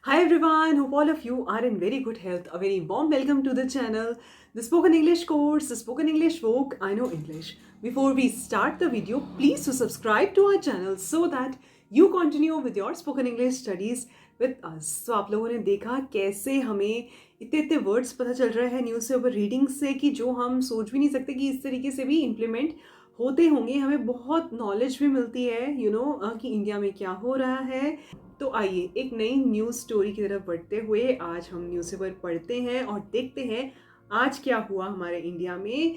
Hi everyone, hope all of you are in very good health. A very warm welcome to the channel, the Spoken English course, the Spoken English Vogue, I Know English. Before we start the video, please to subscribe to our channel so that you continue with your Spoken English studies with us. So आप लोगों ने देखा कैसे हमें इतने इतने words पता चल रहे हैं न्यूज़पेपर रीडिंग से कि जो हम सोच भी नहीं सकते कि इस तरीके से भी इम्प्लीमेंट होते होंगे. हमें बहुत नॉलेज भी मिलती है कि इंडिया में क्या हो रहा है. तो आइए एक नई न्यूज़ स्टोरी की तरफ बढ़ते हुए आज हम न्यूज़पेपर पढ़ते हैं और देखते हैं आज क्या हुआ हमारे इंडिया में.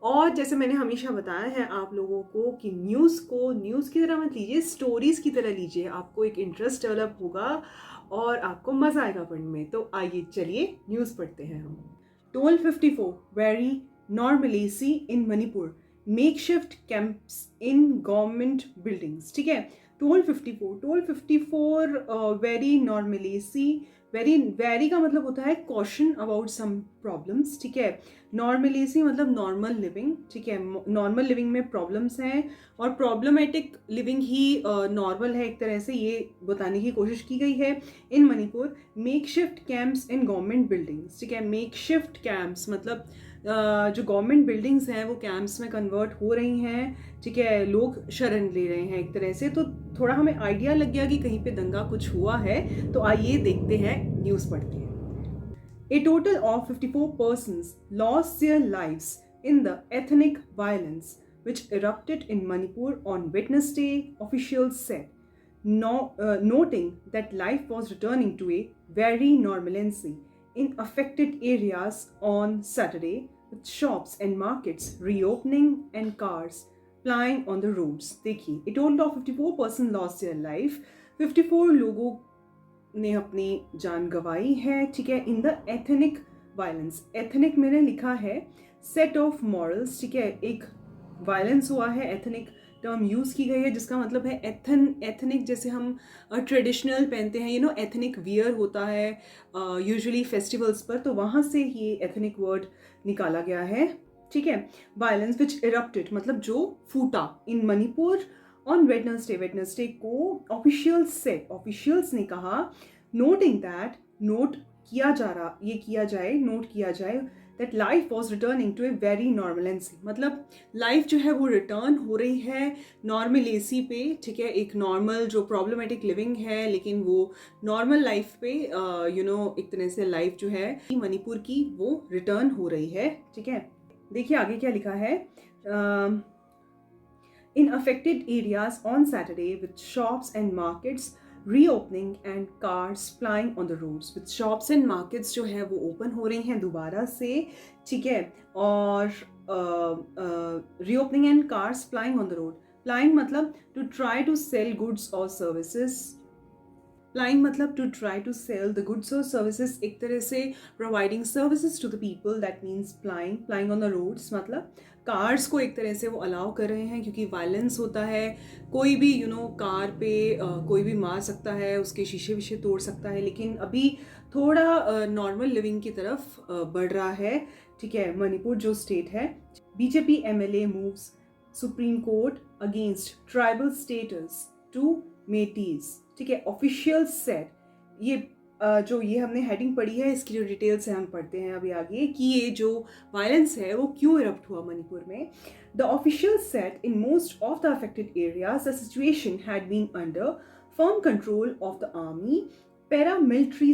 और जैसे मैंने हमेशा बताया है आप लोगों को कि न्यूज़ को न्यूज़ की तरह मत लीजिए, स्टोरीज़ की तरह लीजिए. आपको एक इंटरेस्ट डेवलप होगा और आपको मज़ा आएगा पढ़ने में. तो आइए चलिए न्यूज़ पढ़ते हैं हम. 1254 very normalcy in Manipur, makeshift camps in government buildings. ठीक है, 1254 very normalcy. वेरी का मतलब होता है कॉशन अबाउट सम प्रॉब्लम्स. ठीक है, नॉर्मलेसी मतलब नॉर्मल लिविंग. ठीक है, नॉर्मल लिविंग में प्रॉब्लम्स हैं और प्रॉब्लमेटिक लिविंग ही नॉर्मल है एक तरह से, ये बताने की कोशिश की गई है in Manipur. Makeshift camps in government buildings. ठीक है, मेक शिफ्ट कैंप्स मतलब जो गवर्नमेंट बिल्डिंग्स हैं वो कैंप्स में कन्वर्ट हो रही हैं. ठीक है, लोग शरण ले रहे हैं एक तरह से. तो थोड़ा हमें आइडिया लग गया कि कहीं पे दंगा कुछ हुआ है. तो आइए देखते हैं, न्यूज़ पढ़ते हैं. A total of 54 persons lost their lives in the ethnic violence which erupted in Manipur on Wednesday, officials said, noting that life was returning to a very normalcy in affected areas on Saturday, with shops and markets reopening and cars plying on the roads. देखिए, a total of 54 persons lost their life. 54 लोगों ने अपनी जान गंवाई है. ठीक है, in the ethnic violence. Ethnic मैंने लिखा है सेट ऑफ मॉरल्स. ठीक है, एक वायलेंस हुआ है, एथनिक टर्म यूज़ की गई है जिसका मतलब है एथनिक. जैसे हम ट्रेडिशनल पहनते हैं, एथनिक वियर होता है यूजुअली फेस्टिवल्स पर, तो वहाँ से ये एथनिक वर्ड निकाला गया है. ठीक है, वायलेंस विच इरप्टेड मतलब जो फूटा इन मणिपुर ऑन वेडनेसडे को ऑफिशियल्स ने कहा, नोटिंग दैट नोट किया जाए that life was returning to a very normalcy. मतलब लाइफ जो है वो रिटर्न हो रही है नॉर्मलेसी पे. ठीक है, एक नॉर्मल जो प्रॉब्लमेटिक लिविंग है लेकिन वो नॉर्मल लाइफ पे एक तरह से लाइफ जो है मणिपुर की वो रिटर्न हो रही है. ठीक है, देखिए आगे क्या लिखा है. In affected areas on Saturday, with shops and markets reopening and cars plying on the roads. With shops and markets जो है वो open हो रही हैं दोबारा से. ठीक है, और reopening and cars plying on the road. Plying मतलब to try to sell goods or services. Plying मतलब to try to sell the goods or services, एक तरह से providing services to the people. That means plying on the roads मतलब cars को एक तरह से वो अलाउ कर रहे हैं क्योंकि वायलेंस होता है. कोई भी कार पे कोई भी मार सकता है, उसके शीशे विशे तोड़ सकता है. लेकिन अभी थोड़ा नॉर्मल लिविंग की तरफ बढ़ रहा है. ठीक है, मणिपुर जो स्टेट है. BJP MLA moves supreme court against tribal status to Meiteis. ठीक है, ऑफिशियल सेड. ये हमने हेडिंग पढ़ी है, इसकी जो डिटेल्स है हम पढ़ते हैं अभी आगे कि ये जो वायलेंस है वो क्यों इरप्ट हुआ मणिपुर में. The official said in most of the affected areas the situation had been under firm control of the army, paramilitary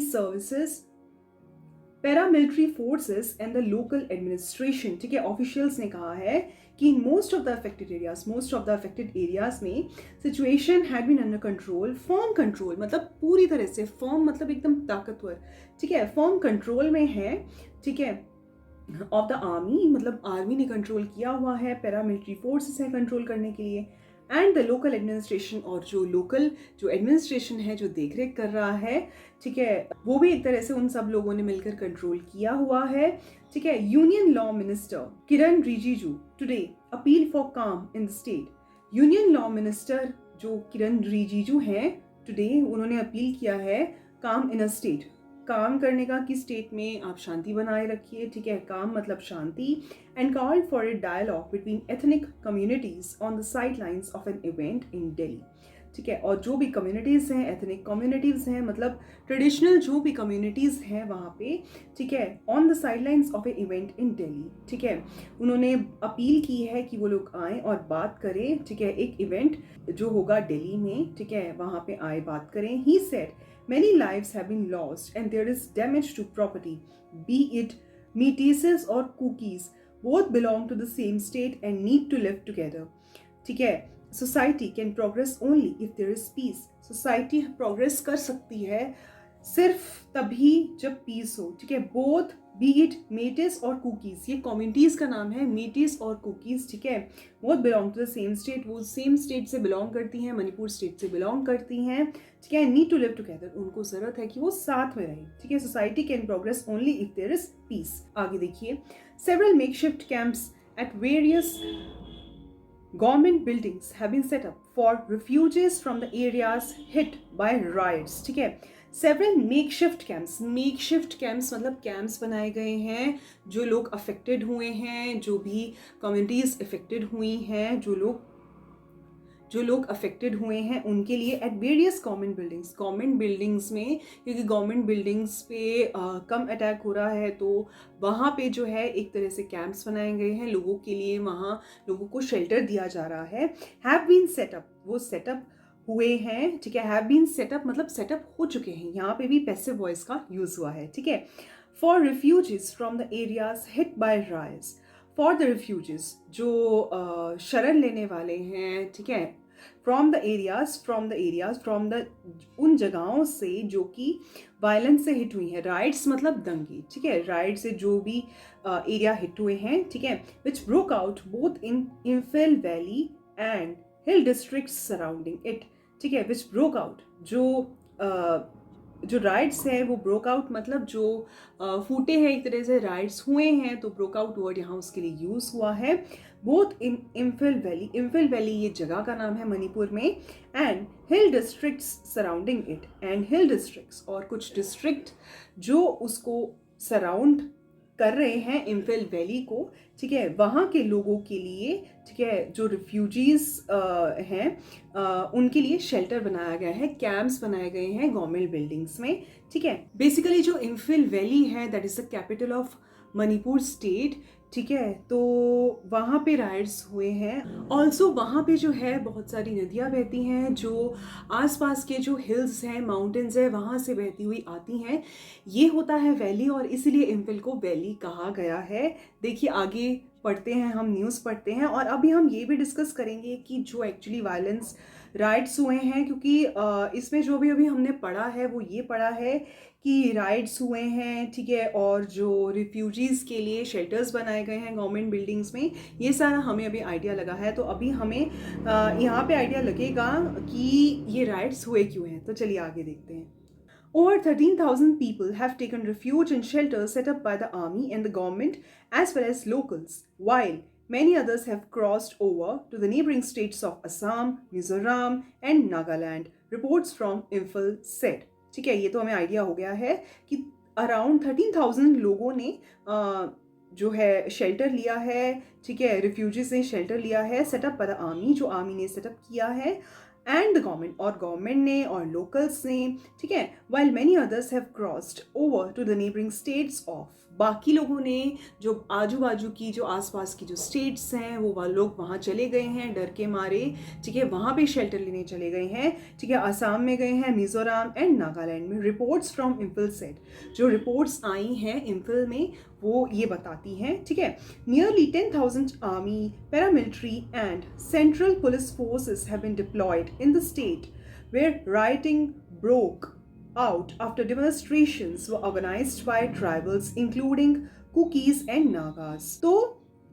forces and the local administration. ठीक है, ऑफिशियल्स ने कहा है कि most of the affected areas में situation had been under control. Firm control मतलब पूरी तरह से, फर्म मतलब एकदम ताकतवर. ठीक है, फर्म कंट्रोल में है. ठीक है, ऑफ द आर्मी मतलब आर्मी ने कंट्रोल किया हुआ है, पैरामिलिट्री फोर्सेस है कंट्रोल करने के लिए, एंड द लोकल एडमिनिस्ट्रेशन और जो एडमिनिस्ट्रेशन है जो देख रेख कर रहा है. ठीक है, वो भी एक तरह से उन सब लोगों ने मिलकर कंट्रोल किया हुआ है. ठीक है, union law minister Kiren Rijiju today appeal for calm in the state. Union law minister जो किरण रिजिजू हैं टुडे, उन्होंने अपील किया है काम इन अ स्टेट, काम करने का कि स्टेट में आप शांति बनाए रखिए. ठीक है, काम मतलब शांति. And called for a dialogue between ethnic communities on the sidelines of an event in Delhi. ठीक है, और जो भी कम्युनिटीज़ हैं, एथनिक कम्युनिटीज़ हैं, मतलब ट्रेडिशनल जो भी कम्युनिटीज़ हैं वहाँ पे, ठीक है, on the sidelines of A event in Delhi, ठीक है, उन्होंने अपील की है कि वो लोग आएँ और बात करें, ठीक है, एक इवेंट जो होगा दिल्ली में, ठीक है, वहाँ पे आए बात करें। He said many lives have been lost and there is damage to property, be it meaties or cookies, both belong to the same state and need to live together, ठीक है। Society can progress only if there is peace, society progress कर सकती है सिर्फ तभी जब piece हो, ठीक है। बोथ बी इट मेटिस और कुकीज़, ये कम्युनिटीज़ का नाम है, मेटिस और कुकीज़, ठीक है, both belong to the same state, वो सेम स्टेट से बिलोंग करती हैं, मणिपुर स्टेट से बिलोंग करती हैं, ठीक है। नीड टू लिव टुगेदर, उनको ज़रूरत है कि वो साथ में रहें, ठीक है। Society can progress only if there is peace. आगे देखिए, several makeshift camps at various government buildings have been set up for refugees from the areas hit by riots, ठीक है। several makeshift camps मतलब कैंप्स बनाए गए हैं, जो लोग अफेक्टेड हुए हैं, जो भी कम्युनिटीज़ अफेक्टेड हुई हैं, जो लोग अफेक्टेड हुए हैं उनके लिए एट वेरियस गवर्नमेंट बिल्डिंग्स में, क्योंकि गवर्नमेंट बिल्डिंग्स पे कम अटैक हो रहा है, तो वहाँ पे जो है एक तरह से कैंप्स बनाए गए हैं लोगों के लिए, वहाँ लोगों को शेल्टर दिया जा रहा है। हैव बीन सेटअप, वो सेटअप हुए हैं, ठीक है। हैव बीन सेटअप मतलब सेटअप हो चुके हैं, यहाँ पे भी पैसिव वॉइस का यूज़ हुआ है, ठीक है। For refugees from the areas hit by rights, for the refugees जो शरण लेने वाले हैं, ठीक है, फ्रॉम द एरियाज उन जगहों से जो कि वायलेंस से हिट हुई है, राइट्स मतलब दंगे, ठीक है, राइट से जो भी एरिया हिट हुए हैं, ठीक है, which broke out both in Imphal valley and hill district surrounding it, ठीक है, विच ब्रोक आउट जो राइट्स है वो ब्रोक आउट मतलब जो फूटे हैं, एक तरह से राइट्स हुए हैं, तो ब्रोक आउट वर्ड यहाँ उसके लिए यूज़ हुआ है। बोथ इन इम्फिल वैली ये जगह का नाम है मणिपुर में, and hill districts surrounding it, and hill districts और कुछ डिस्ट्रिक्ट जो उसको सराउंड कर रहे हैं इम्फिल वैली को, ठीक है, वहाँ के लोगों के लिए, ठीक है, जो रिफ्यूजीज हैं उनके लिए शेल्टर बनाया गया है, कैंप्स बनाए गए हैं गवर्नमेंट बिल्डिंग्स में, ठीक है। बेसिकली जो इम्फिल वैली है that is the capital of Manipur state, ठीक है, तो वहाँ पे राइट्स हुए हैं। ऑल्सो वहाँ पे जो है बहुत सारी नदियाँ बहती हैं, जो आसपास के जो हिल्स हैं, माउंटेन्स हैं, वहाँ से बहती हुई आती हैं, ये होता है वैली, और इसीलिए इम्फिल को वैली कहा गया है। देखिए आगे पढ़ते हैं, हम न्यूज़ पढ़ते हैं, और अभी हम ये भी डिस्कस करेंगे कि जो एक्चुअली वायलेंस राइट्स हुए हैं, क्योंकि इसमें जो भी अभी हमने पढ़ा है वो ये पढ़ा है कि राइट्स हुए हैं, ठीक है, और जो रिफ्यूजीज़ के लिए शेल्टर्स बनाए गए हैं गवर्नमेंट बिल्डिंग्स में, ये सारा हमें अभी आइडिया लगा है, तो अभी हमें यहाँ पे आइडिया लगेगा कि ये राइट्स हुए क्यों हैं। तो चलिए आगे देखते हैं। Over 13,000 people have taken refuge in shelters set up by the army and the government as well as locals, while many others have crossed over to the neighboring states of Assam, Mizoram and Nagaland, reports from Imphal said. ठीक है, ये तो हमें idea हो गया है कि around 13,000 लोगों ने जो है शेल्टर लिया है, ठीक है, रिफ्यूजीज ने शेल्टर लिया है, सेटअप बाय द आर्मी, जो आर्मी ने सेटअप किया है, एंड द गवर्नमेंट, और गवर्नमेंट ने और लोकल्स ने, ठीक है, while many others have crossed over to the neighbouring states of, बाकी लोगों ने जो आजू बाजू की जो आसपास की जो स्टेट्स हैं वो लोग वहाँ चले गए हैं डर के मारे, ठीक है, वहाँ पे शेल्टर लेने चले गए हैं, ठीक है, आसाम में गए हैं, मिजोरम एंड नागालैंड में। रिपोर्ट्स फ्रॉम इम्फिल सेड, जो रिपोर्ट्स आई हैं इम्फिल में वो ये बताती हैं, ठीक है, nearly 10,000 army, paramilitary and central police forces have been deployed in the state where rioting broke out after demonstrations were organized by tribals including Kukis and Nagas. तो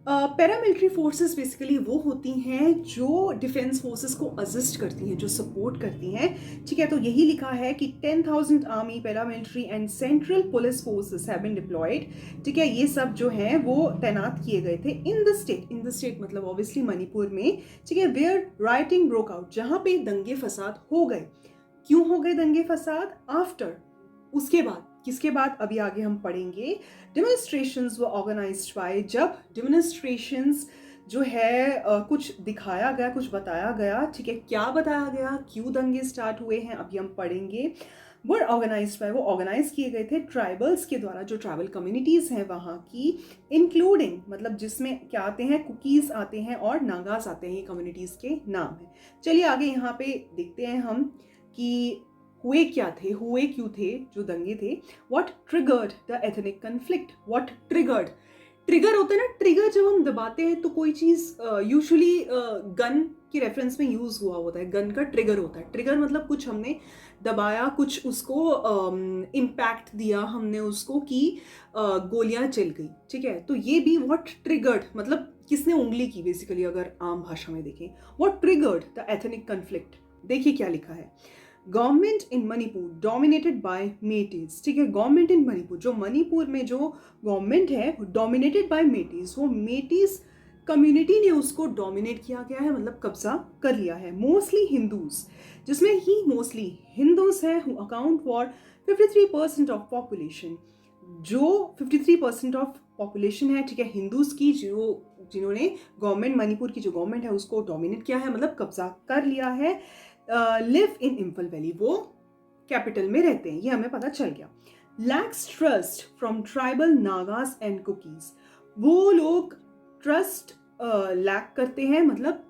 पैरामिलिट्री फोर्सेस बेसिकली वो होती हैं जो डिफेंस फोर्सेस को assist करती हैं, जो support करती हैं, ठीक है। तो यही लिखा है कि 10,000 army, paramilitary and central police forces have been deployed, ठीक है, ये सब जो हैं वो तैनात किए गए थे इन द स्टेट मतलब ऑब्वियसली मणिपुर में, ठीक है, वेयर राइटिंग ब्रोक आउट, जहाँ पे दंगे फसाद हो गए। क्यों हो गए दंगे फसाद? आफ्टर, उसके बाद, किसके बाद अभी आगे हम पढ़ेंगे। डेमोन्स्ट्रेशंस वर ऑर्गेनाइज्ड बाय, जब डेमोन्स्ट्रेशंस जो है कुछ दिखाया गया, कुछ बताया गया, ठीक है। क्या बताया गया, क्यों दंगे स्टार्ट हुए हैं, अभी हम पढ़ेंगे। वो ऑर्गेनाइज बाय, वो ऑर्गेनाइज किए गए थे ट्राइबल्स के द्वारा, जो ट्राइबल कम्युनिटीज़ हैं वहाँ की, इंक्लूडिंग मतलब जिसमें क्या आते हैं, कुकीज़ आते हैं और नागास आते हैं, ये कम्युनिटीज़ के नाम हैं। चलिए आगे यहाँ पे देखते हैं हम कि हुए क्या थे, हुए क्यों थे जो दंगे थे। What triggered the ethnic conflict, what triggered, trigger होता है ना, ट्रिगर जब हम दबाते हैं तो कोई चीज़ यूजुअली गन के रेफरेंस में यूज़ हुआ होता है, गन का ट्रिगर होता है। ट्रिगर मतलब कुछ हमने दबाया, कुछ उसको इम्पैक्ट दिया हमने उसको कि गोलियां चल गई, ठीक है। तो ये भी व्हाट ट्रिगर्ड मतलब किसने उंगली की, बेसिकली अगर आम भाषा में देखें। What triggered the ethnic conflict, देखिए क्या लिखा है। Government in Manipur dominated by Meiteis, ठीक है। गवर्नमेंट इन मणिपुर, जो मणिपुर में जो गवर्नमेंट है डोमिनेटेड बाय मेटीज, वो मेटीज कम्युनिटी ने उसको डोमिनेट किया गया है, मतलब कब्जा कर लिया है। मोस्टली हिंदूज, जिसमें ही मोस्टली हिंदूज हैं, who account for 53% of population, जो 53% ऑफ पॉपुलेशन है, ठीक है, हिंदूज की, जो जिन्होंने गवर्नमेंट, मणिपुर की जो गवर्नमेंट है उसको डोमिनेट किया है, मतलब कब्जा कर लिया है। लिव इन इम्फल वैली, वो कैपिटल में रहते हैं, ये हमें पता चल गया। Lakhs trust from tribal Nagas and cookies, वो लोग ट्रस्ट लैक करते हैं, मतलब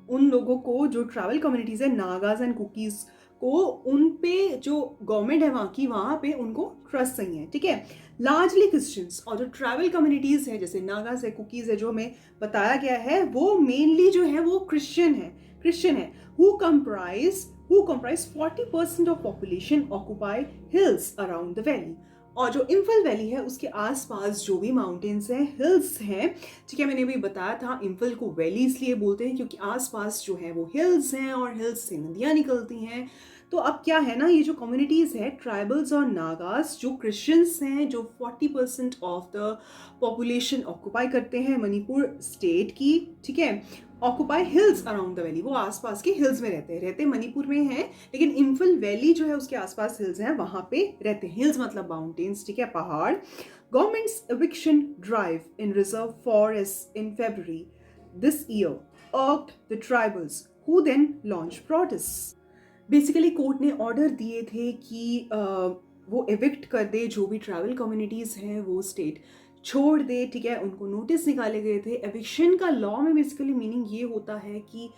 उन लोगों को, जो ट्राइबल कम्युनिटीज है नागास एंड कुकीज को, उन पे जो गवर्नमेंट है वहाँ की, वहाँ पे उनको ट्रस्ट नहीं है, ठीक है। लार्जली क्रिश्चियंस, और जो ट्राइबल कम्युनिटीज है जैसे नागास है, कुकीज है, जो हमें बताया गया है, वो मेनली जो है वो क्रिश्चियन है। who comprise 40% of population occupy hills around the valley, और जो इम्फल वैली है उसके आसपास जो भी माउंटेन्स हैं, हिल्स हैं, ठीक है। मैंने भी बताया था इम्फल को वैली इसलिए बोलते हैं क्योंकि आसपास जो है वो हिल्स हैं और हिल्स से नदियाँ निकलती हैं। तो अब क्या है ना, ये जो कम्युनिटीज़ है ट्राइबल्स और नागास, जो क्रिश्चियंस हैं, जो 40% ऑफ द पॉपुलेशन ऑक्यूपाई करते हैं मणिपुर स्टेट की, ठीक है। Occupy hills around the valley, वो आसपास के हिल्स में रहते मणिपुर में हैं, लेकिन इम्फल वैली जो है उसके आसपास हिल्स हैं, वहां पे रहते हैं। हिल्स मतलब माउंटेन्स, ठीक है, पहाड़। Governments eviction drive in reserve forests in February this year irked the tribals, who then launched protests. Basically court ने ऑर्डर दिए थे कि वो एविक्ट कर दे, जो भी ट्रैवल कम्युनिटीज़ हैं वो स्टेट छोड़ दे, ठीक है। उनको नोटिस निकाले गए थे। एविक्शन का लॉ में बेसिकली मीनिंग ये होता है कि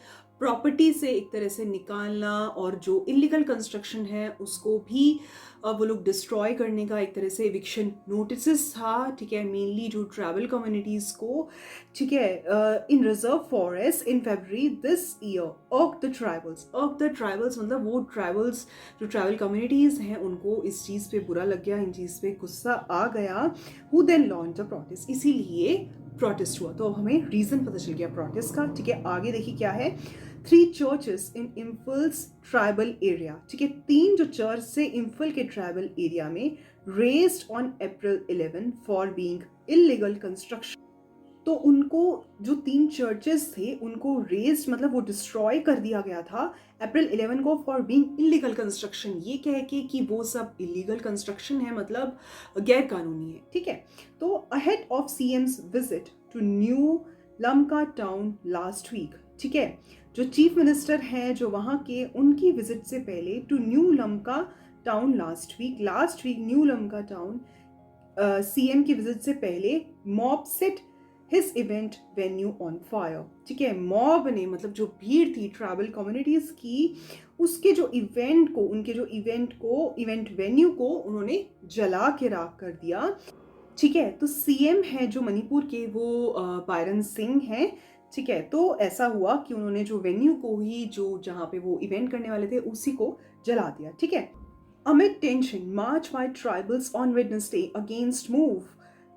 प्रॉपर्टी से एक तरह से निकालना, और जो इलीगल कंस्ट्रक्शन है उसको भी वो लोग डिस्ट्रॉय करने का एक तरह से एविक्शन नोटिस था, ठीक है, मेनली जो ट्रैवल कम्युनिटीज़ को, ठीक है। In reserve forest in February this year irked the tribals मतलब वो ट्राइबल्स, जो ट्रैवल कम्युनिटीज़ हैं उनको इस चीज़ पे बुरा लग गया, इन चीज़ पे गुस्सा आ गया। Who then launch the protest, इसीलिए प्रोटेस्ट हुआ। तो अब हमें रीज़न पता चल गया प्रोटेस्ट का, ठीक है। आगे देखिए क्या है। 3 चर्चेस इन इम्फल्स ट्राइबल एरिया, ठीक है, 3 जो चर्च से इम्फल के ट्राइबल एरिया में raised on April 11 for being illegal construction. तो उनको जो 3 चर्चेस थे उनको रेज्ड मतलब वो डिस्ट्रॉय कर दिया गया था अप्रैल 11 को फॉर बीइंग इलीगल कंस्ट्रक्शन, ये कह के कि वो सब इलीगल कंस्ट्रक्शन है, मतलब गैर कानूनी है, ठीक है। तो ahead of CM's visit to New Lamka town last week, ठीक है, जो चीफ मिनिस्टर हैं जो वहाँ के, उनकी विजिट से पहले to New Lamka town last week new Lamka town CM की विजिट से पहले mob set his event venue on fire, ठीक है। मॉब ने मतलब जो भीड़ थी ट्रैवल कम्युनिटीज की, उसके जो इवेंट को, उनके जो इवेंट वेन्यू को उन्होंने जला के राख कर दिया, ठीक है। तो सीएम है जो मणिपुर के वो बायरन सिंह हैं, ठीक है। तो ऐसा हुआ कि उन्होंने जो वेन्यू को ही, जो जहाँ पे वो इवेंट करने वाले थे उसी को जला दिया, ठीक है। Amid tension, march by tribals on Wednesday against move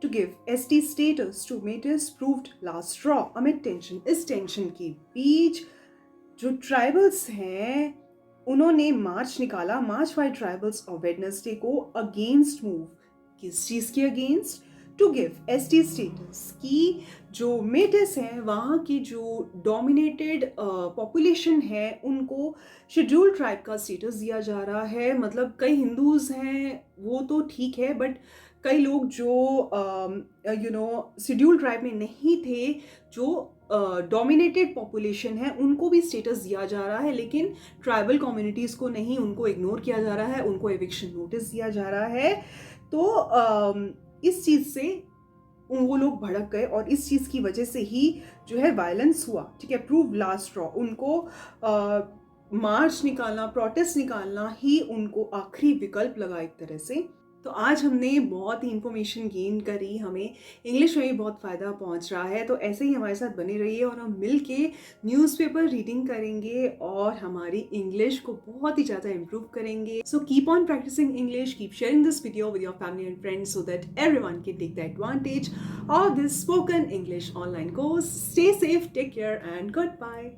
to give ST status to Metis proved last straw. Amid tension, इस टेंशन के बीच जो ट्राइबल्स हैं उन्होंने मार्च निकाला, मार्च बाय ट्राइबल्स और वेडनेसडे को अगेंस्ट मूव, किस चीज़ के अगेंस्ट, टू गिव एसटी स्टेटस की, जो मेटिस हैं वहाँ की जो डोमिनेटेड पॉपुलेशन है उनको शेड्यूल ट्राइब का स्टेटस दिया जा रहा है। मतलब कई हिंदूज हैं वो तो ठीक है, बट कई लोग जो शेड्यूल ट्राइब में नहीं थे, जो डोमिनेटेड पॉपुलेशन है उनको भी स्टेटस दिया जा रहा है, लेकिन ट्राइबल कम्युनिटीज़ को नहीं, उनको इग्नोर किया जा रहा है, उनको एविक्शन नोटिस दिया जा रहा है। तो इस चीज़ से वो लोग भड़क गए और इस चीज़ की वजह से ही जो है वायलेंस हुआ। ठीक है, प्रूव लास्ट स्ट्रॉ, उनको मार्च निकालना, प्रोटेस्ट निकालना ही उनको आखिरी विकल्प लगा एक तरह से। तो आज हमने बहुत ही इंफॉर्मेशन गेन करी, हमें इंग्लिश में भी बहुत फ़ायदा पहुंच रहा है। तो ऐसे ही हमारे साथ बने रहिए और हम मिल के न्यूज़पेपर रीडिंग करेंगे और हमारी इंग्लिश को बहुत ही ज़्यादा इम्प्रूव करेंगे। So keep on practising English, keep sharing this video with your family and friends so that everyone can take the advantage of this spoken English online course. Stay safe, take care and good bye.